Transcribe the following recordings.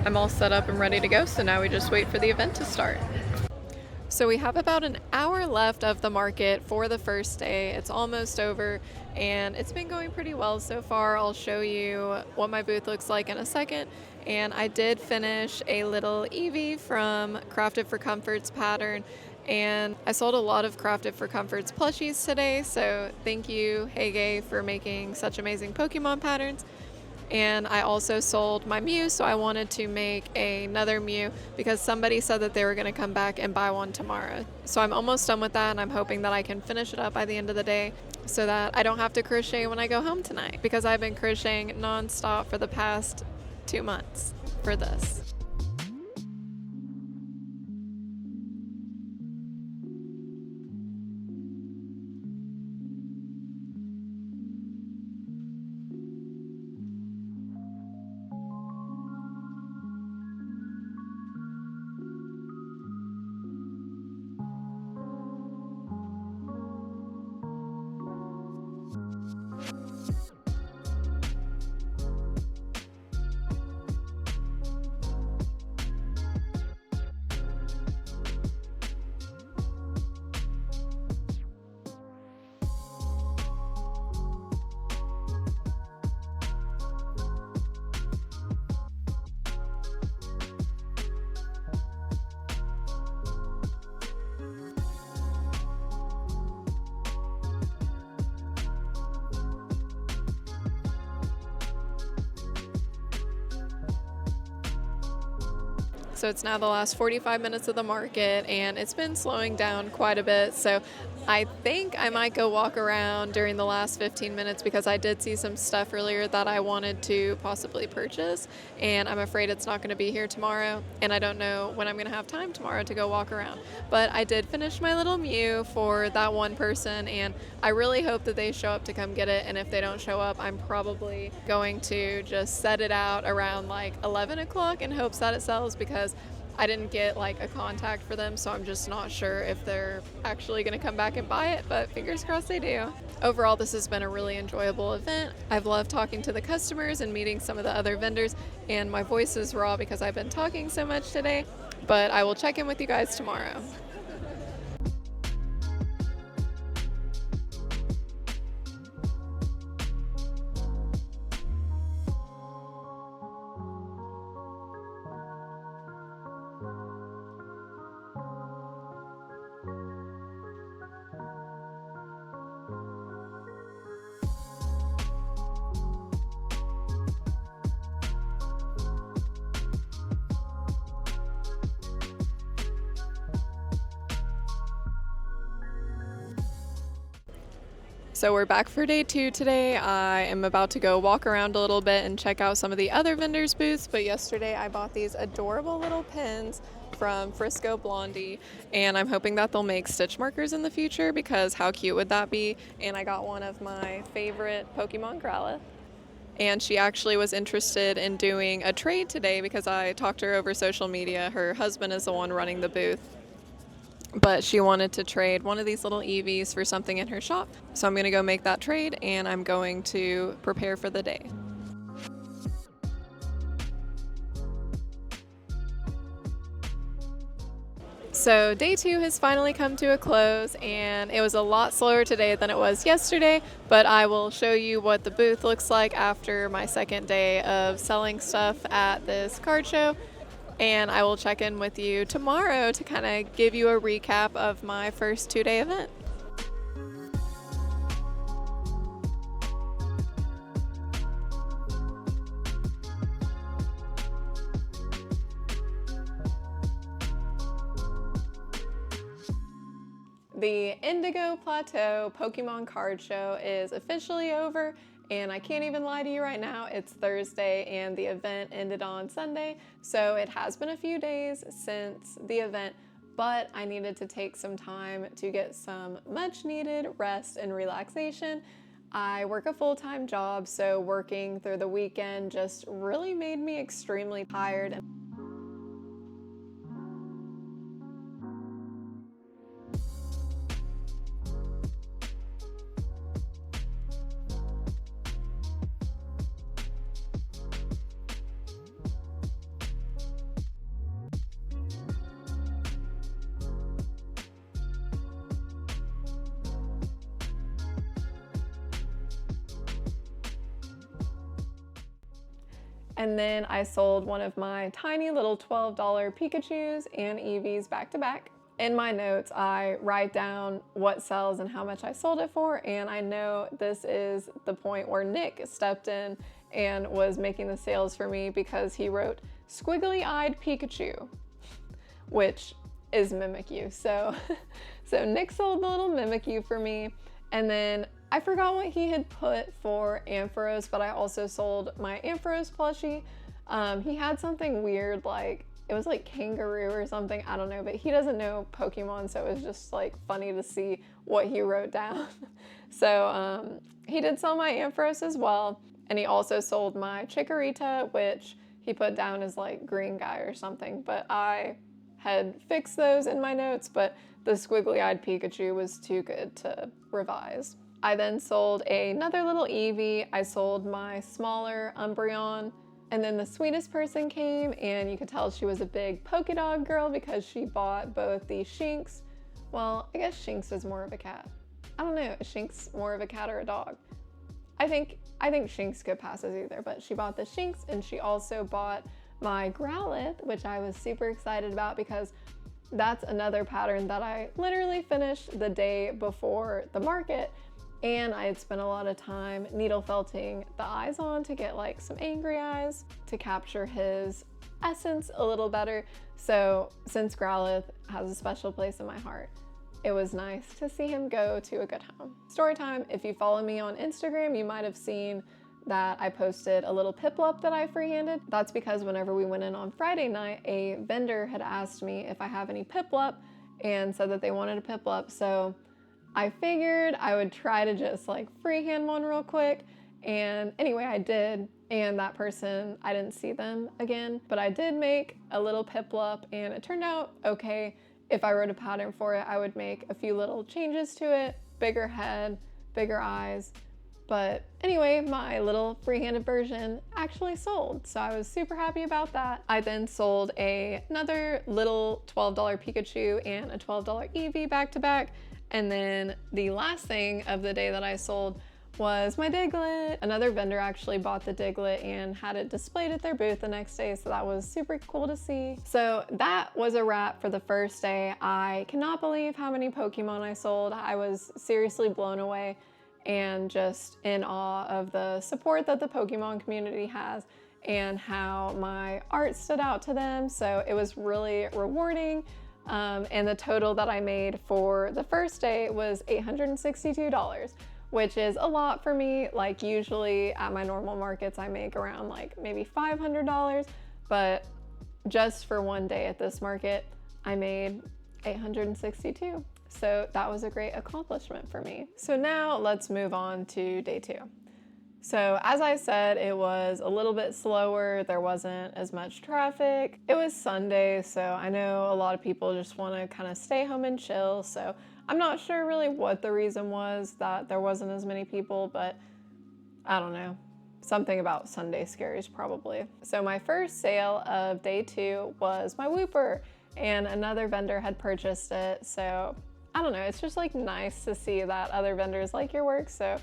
I'm all set up and ready to go, so now we just wait for the event to start. So we have about an hour left of the market for the first day. It's almost over and it's been going pretty well so far. I'll show you what my booth looks like in a second. And I did finish a little Eevee from Crafted for Comforts pattern. And I sold a lot of Crafted for Comforts plushies today. So thank you, Hege, for making such amazing Pokemon patterns. And I also sold my Mew, so I wanted to make another Mew because somebody said that they were going to come back and buy one tomorrow. So I'm almost done with that, and I'm hoping that I can finish it up by the end of the day so that I don't have to crochet when I go home tonight, because I've been crocheting nonstop for the past 2 months for this. So it's now the last 45 minutes of the market and it's been slowing down quite a bit. So I think I might go walk around during the last 15 minutes because I did see some stuff earlier that I wanted to possibly purchase, and I'm afraid it's not going to be here tomorrow, and I don't know when I'm going to have time tomorrow to go walk around. But I did finish my little Mew for that one person, and I really hope that they show up to come get it, and if they don't show up, I'm probably going to just set it out around like 11 o'clock in hopes that it sells, because I didn't get like a contact for them, so I'm just not sure if they're actually going to come back and buy it, but fingers crossed they do. Overall, this has been a really enjoyable event. I've loved talking to the customers and meeting some of the other vendors, and my voice is raw because I've been talking so much today, but I will check in with you guys tomorrow. So we're back for day 2 today. I am about to go walk around a little bit and check out some of the other vendors' booths, but yesterday I bought these adorable little pins from Frisco Blondie, and I'm hoping that they'll make stitch markers in the future, because how cute would that be? And I got one of my favorite Pokemon Growlithe, and she actually was interested in doing a trade today because I talked to her over social media. Her husband is the one running the booth, but she wanted to trade one of these little Eevees for something in her shop. So I'm going to go make that trade, and I'm going to prepare for the day. So day 2 has finally come to a close, and it was a lot slower today than it was yesterday, but I will show you what the booth looks like after my second day of selling stuff at this card show. And I will check in with you tomorrow to kind of give you a recap of my first 2-day event. The Indigo Plateau Pokemon Card Show is officially over, and I can't even lie to you right now, it's Thursday and the event ended on Sunday, so it has been a few days since the event, but I needed to take some time to get some much needed rest and relaxation. I work a full-time job, so working through the weekend just really made me extremely tired. And then I sold one of my tiny little $12 Pikachus and Eevees back to back. In my notes, I write down what sells and how much I sold it for, and I know this is the point where Nick stepped in and was making the sales for me because he wrote squiggly-eyed Pikachu, which is Mimikyu. So Nick sold the little Mimikyu for me, and then I forgot what he had put for Ampharos, but I also sold my Ampharos plushie. He had something weird, like it was like kangaroo or something, I don't know, but he doesn't know Pokemon, so it was just like funny to see what he wrote down. So he did sell my Ampharos as well, and he also sold my Chikorita, which he put down as like green guy or something, but I had fixed those in my notes, but the squiggly-eyed Pikachu was too good to revise. I then sold another little Eevee. I sold my smaller Umbreon, and then the sweetest person came, and you could tell she was a big Pokédog girl because she bought both the Shinx. Well, I guess Shinx is more of a cat. I don't know, is Shinx more of a cat or a dog? I think Shinx could pass as either, but she bought the Shinx, and she also bought my Growlithe, which I was super excited about because that's another pattern that I literally finished the day before the market, and I had spent a lot of time needle felting the eyes on to get like some angry eyes to capture his essence a little better. So since Growlithe has a special place in my heart, it was nice to see him go to a good home. Story time, if you follow me on Instagram, you might have seen that I posted a little Piplup that I freehanded. That's because whenever we went in on Friday night, a vendor had asked me if I have any Piplup and said that they wanted a Piplup. So I figured I would try to just like freehand one real quick. And anyway, I did. And that person, I didn't see them again, but I did make a little Piplup and it turned out okay. If I wrote a pattern for it, I would make a few little changes to it, bigger head, bigger eyes. But anyway, my little freehanded version actually sold, so I was super happy about that. I then sold another little $12 Pikachu and a $12 Eevee back to back. And then the last thing of the day that I sold was my Diglett. Another vendor actually bought the Diglett and had it displayed at their booth the next day, so that was super cool to see. So that was a wrap for the first day. I cannot believe how many Pokemon I sold. I was seriously blown away and just in awe of the support that the Pokemon community has and how my art stood out to them. So it was really rewarding. And the total that I made for the first day was $862, which is a lot for me. Like usually at my normal markets, I make around like maybe $500, but just for one day at this market, I made $862. So that was a great accomplishment for me. So now let's move on to day 2. So as I said, it was a little bit slower. There wasn't as much traffic. It was Sunday, so I know a lot of people just want to kind of stay home and chill. So I'm not sure really what the reason was that there wasn't as many people, but I don't know. Something about Sunday scaries probably. So my first sale of day 2 was my Wooper, and another vendor had purchased it. So I don't know, it's just like nice to see that other vendors like your work. So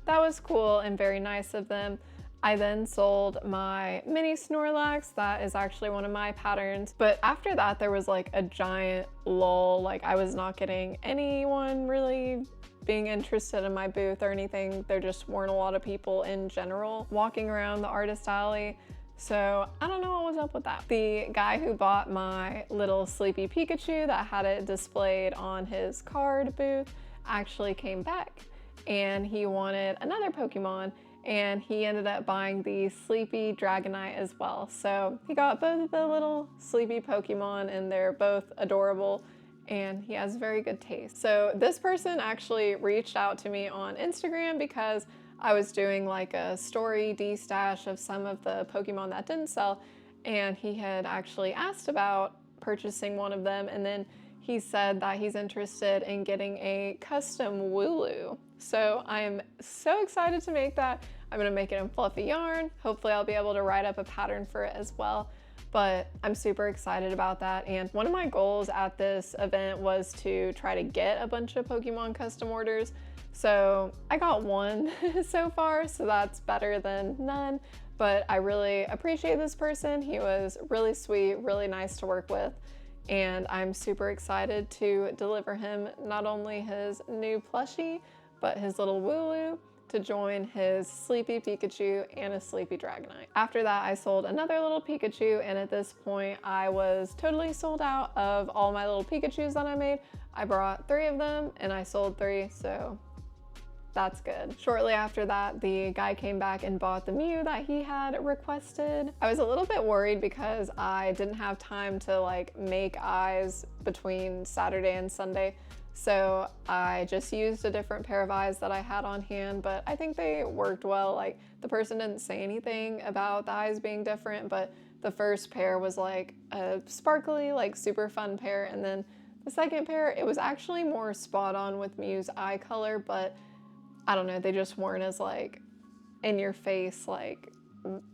that was cool and very nice of them. I then sold my mini Snorlax. That is actually one of my patterns. But after that, there was like a giant lull. Like I was not getting anyone really being interested in my booth or anything. There just weren't a lot of people in general walking around the artist alley. So I don't know what was up with that. The guy who bought my little sleepy Pikachu that had it displayed on his card booth actually came back, and he wanted another Pokemon, and he ended up buying the sleepy Dragonite as well. So he got both of the little sleepy Pokemon, and they're both adorable, and he has very good taste. So this person actually reached out to me on Instagram because I was doing like a story de-stash of some of the Pokemon that didn't sell, and he had actually asked about purchasing one of them, and then he said that he's interested in getting a custom Wooloo. So I'm so excited to make that. I'm gonna make it in fluffy yarn. Hopefully I'll be able to write up a pattern for it as well, but I'm super excited about that. And one of my goals at this event was to try to get a bunch of Pokemon custom orders. So I got one so far, so that's better than none, but I really appreciate this person. He was really sweet, really nice to work with, and I'm super excited to deliver him not only his new plushie, but his little Wooloo to join his Sleepy Pikachu and his Sleepy Dragonite. After that, I sold another little Pikachu, and at this point, I was totally sold out of all my little Pikachus that I made. I brought 3 of them, and I sold 3, so that's good. Shortly after that, the guy came back and bought the Mew that he had requested. I was a little bit worried because I didn't have time to like make eyes between Saturday and Sunday. So I just used a different pair of eyes that I had on hand, but I think they worked well. Like, the person didn't say anything about the eyes being different, but the first pair was like a sparkly, like super fun pair. And then the second pair, it was actually more spot on with Mew's eye color, but I don't know, they just weren't as like in your face, like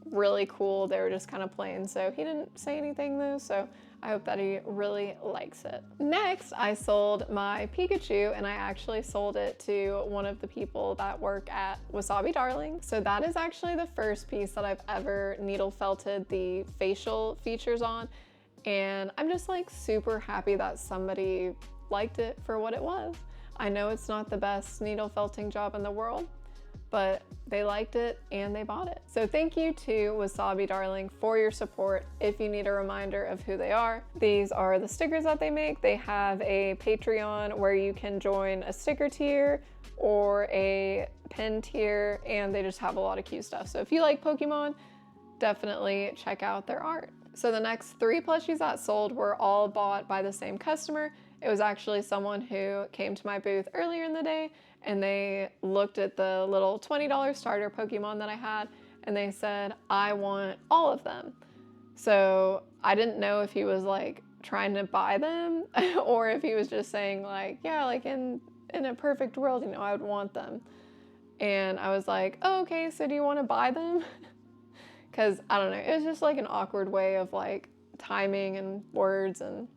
really cool. They were just kind of plain. So he didn't say anything though, so I hope that he really likes it. Next, I sold my Pikachu, and I actually sold it to one of the people that work at Wasabi Darling. So that is actually the first piece that I've ever needle felted the facial features on. And I'm just like super happy that somebody liked it for what it was. I know it's not the best needle felting job in the world, but they liked it and they bought it. So thank you to Wasabi Darling for your support. If you need a reminder of who they are, these are the stickers that they make. They have a Patreon where you can join a sticker tier or a pin tier, and they just have a lot of cute stuff. So if you like Pokemon, definitely check out their art. So the next 3 plushies that sold were all bought by the same customer. It was actually someone who came to my booth earlier in the day, and they looked at the little $20 starter Pokemon that I had, and they said, I want all of them. So I didn't know if he was like trying to buy them or if he was just saying like, yeah, like in a perfect world, you know, I would want them. And I was like, oh, okay, so do you want to buy them? Because I don't know, it was just like an awkward way of like timing and words, and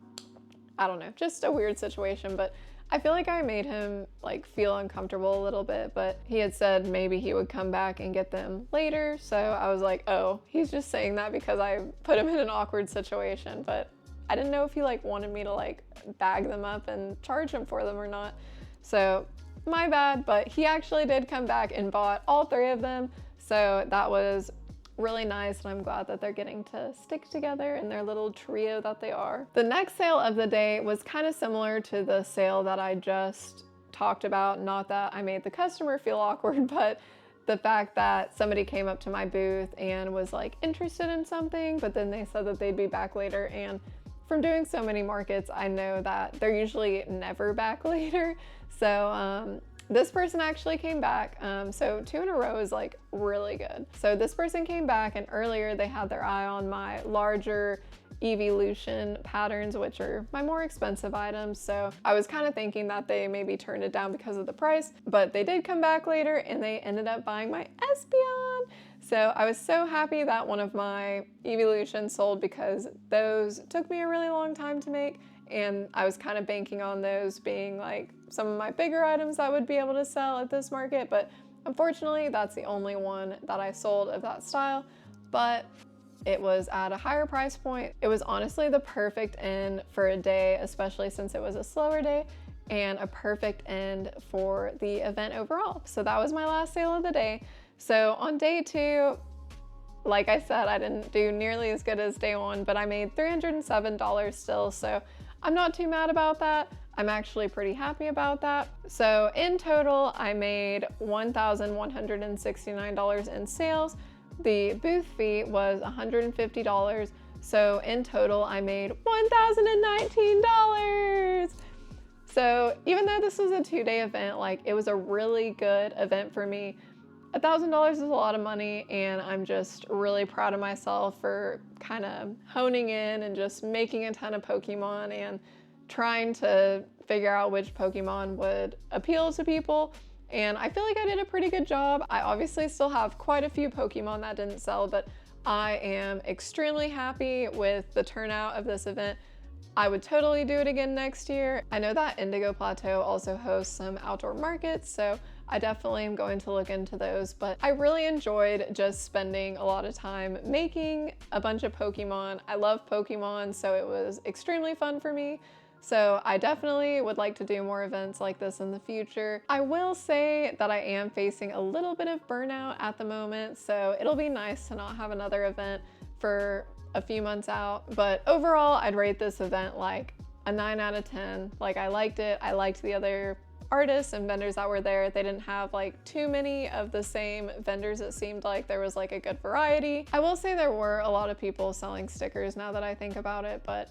I don't know, just a weird situation. But I feel like I made him like feel uncomfortable a little bit, but he had said maybe he would come back and get them later. So I was like, oh, he's just saying that because I put him in an awkward situation. But I didn't know if he like wanted me to like bag them up and charge him for them or not. So my bad, but he actually did come back and bought all 3 of them. So that was really nice, and I'm glad that they're getting to stick together in their little trio that they are. The next sale of the day was kind of similar to the sale that I just talked about. Not that I made the customer feel awkward, but the fact that somebody came up to my booth and was like interested in something, but then they said that they'd be back later. And from doing so many markets, I know that they're usually never back later. So this person actually came back, so 2 in a row is like really good. So this person came back, and earlier they had their eye on my larger Evolution patterns, which are my more expensive items. So I was kind of thinking that they maybe turned it down because of the price, but they did come back later and they ended up buying my Espeon. So I was so happy that one of my Evolutions sold, because those took me a really long time to make. And I was kind of banking on those being like some of my bigger items that would be able to sell at this market, but unfortunately that's the only one that I sold of that style. But it was at a higher price point. It was honestly the perfect end for a day, especially since it was a slower day, and a perfect end for the event overall. So that was my last sale of the day. So on day 2, like I said, I didn't do nearly as good as day 1, but I made $307 still, so I'm not too mad about that. I'm actually pretty happy about that. So in total, I made $1,169 in sales. The booth fee was $150. So in total, I made $1,019. So even though this was a 2-day event, like it was a really good event for me. $1,000 is a lot of money, and I'm just really proud of myself for kind of honing in and just making a ton of Pokemon and trying to figure out which Pokemon would appeal to people. And I feel like I did a pretty good job. I obviously still have quite a few Pokemon that didn't sell, but I am extremely happy with the turnout of this event. I would totally do it again next year. I know that Indigo Plateau also hosts some outdoor markets, so I definitely am going to look into those, but I really enjoyed just spending a lot of time making a bunch of Pokemon. I love Pokemon, so it was extremely fun for me. So I definitely would like to do more events like this in the future. I will say that I am facing a little bit of burnout at the moment, so it'll be nice to not have another event for a few months out. But overall, I'd rate this event like a 9 out of 10. Like, I liked it. I liked the other artists and vendors that were there. They didn't have like too many of the same vendors. It seemed like there was like a good variety. I will say there were a lot of people selling stickers now that I think about it, but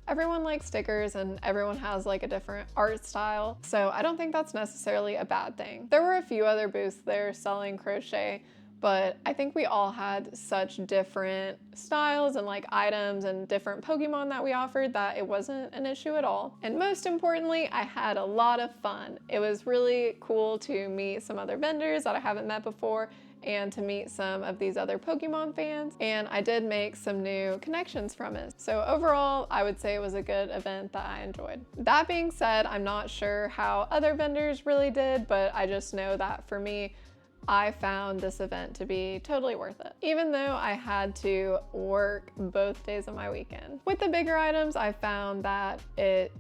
everyone likes stickers and everyone has like a different art style, so I don't think that's necessarily a bad thing. There were a few other booths there selling crochet, but I think we all had such different styles and like items and different Pokemon that we offered that it wasn't an issue at all. And most importantly, I had a lot of fun. It was really cool to meet some other vendors that I haven't met before and to meet some of these other Pokemon fans, and I did make some new connections from it. So overall, I would say it was a good event that I enjoyed. That being said, I'm not sure how other vendors really did, but I just know that for me, I found this event to be totally worth it, even though I had to work both days of my weekend. With the bigger items, I found that it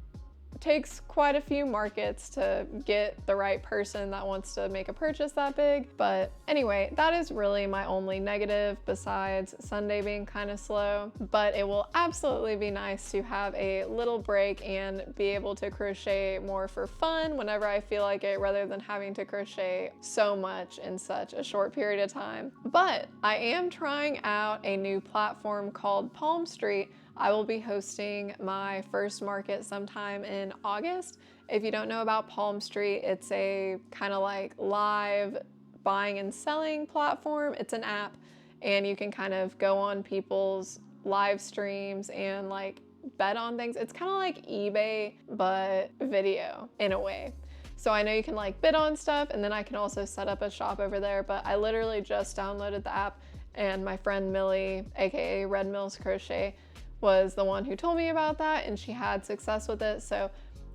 takes quite a few markets to get the right person that wants to make a purchase that big. But anyway, that is really my only negative besides Sunday being kind of slow. But it will absolutely be nice to have a little break and be able to crochet more for fun whenever I feel like it, rather than having to crochet so much in such a short period of time. But I am trying out a new platform called Palm Street. I will be hosting my first market sometime in August. If you don't know about Palm Street, it's a kind of like live buying and selling platform. It's an app, and you can kind of go on people's live streams and like bet on things. It's kind of like eBay, but video in a way. So I know you can like bid on stuff, and then I can also set up a shop over there, but I literally just downloaded the app, and my friend Millie, aka Red Mills Crochet, was the one who told me about that, and she had success with it. So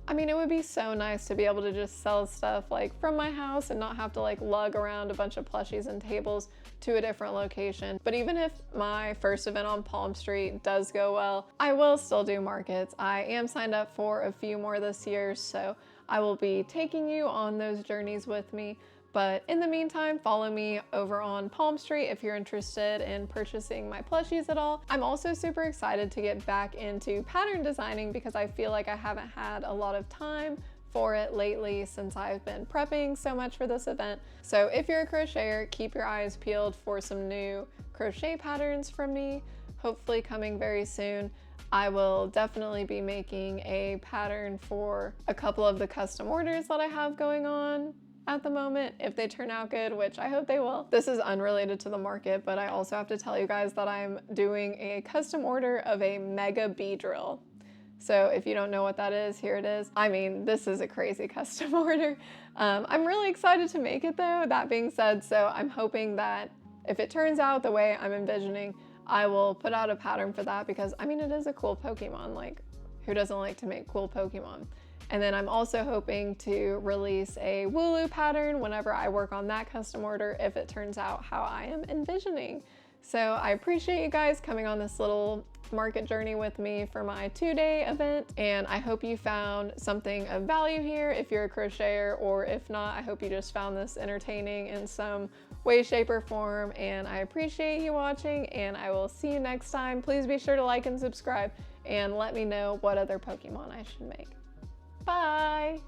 I mean, it would be so nice to be able to just sell stuff like from my house and not have to like lug around a bunch of plushies and tables to a different location. But even if my first event on Palm Street does go well, I will still do markets. I am signed up for a few more this year, so I will be taking you on those journeys with me. But in the meantime, follow me over on Palm Street if you're interested in purchasing my plushies at all. I'm also super excited to get back into pattern designing because I feel like I haven't had a lot of time for it lately since I've been prepping so much for this event. So if you're a crocheter, keep your eyes peeled for some new crochet patterns from me, hopefully coming very soon. I will definitely be making a pattern for a couple of the custom orders that I have going on at the moment, if they turn out good, which I hope they will. This is unrelated to the market, but I also have to tell you guys that I'm doing a custom order of a mega bee drill. So if you don't know what that is, here it is. I mean, this is a crazy custom order. I'm really excited to make it though, that being said, so I'm hoping that if it turns out the way I'm envisioning, I will put out a pattern for that because, I mean, it is a cool Pokemon. Like, who doesn't like to make cool Pokemon? And then I'm also hoping to release a Wooloo pattern whenever I work on that custom order if it turns out how I am envisioning. So I appreciate you guys coming on this little market journey with me for my 2-day event, and I hope you found something of value here if you're a crocheter, or if not, I hope you just found this entertaining in some way, shape, or form, and I appreciate you watching, and I will see you next time. Please be sure to like and subscribe, and let me know what other Pokemon I should make. Bye!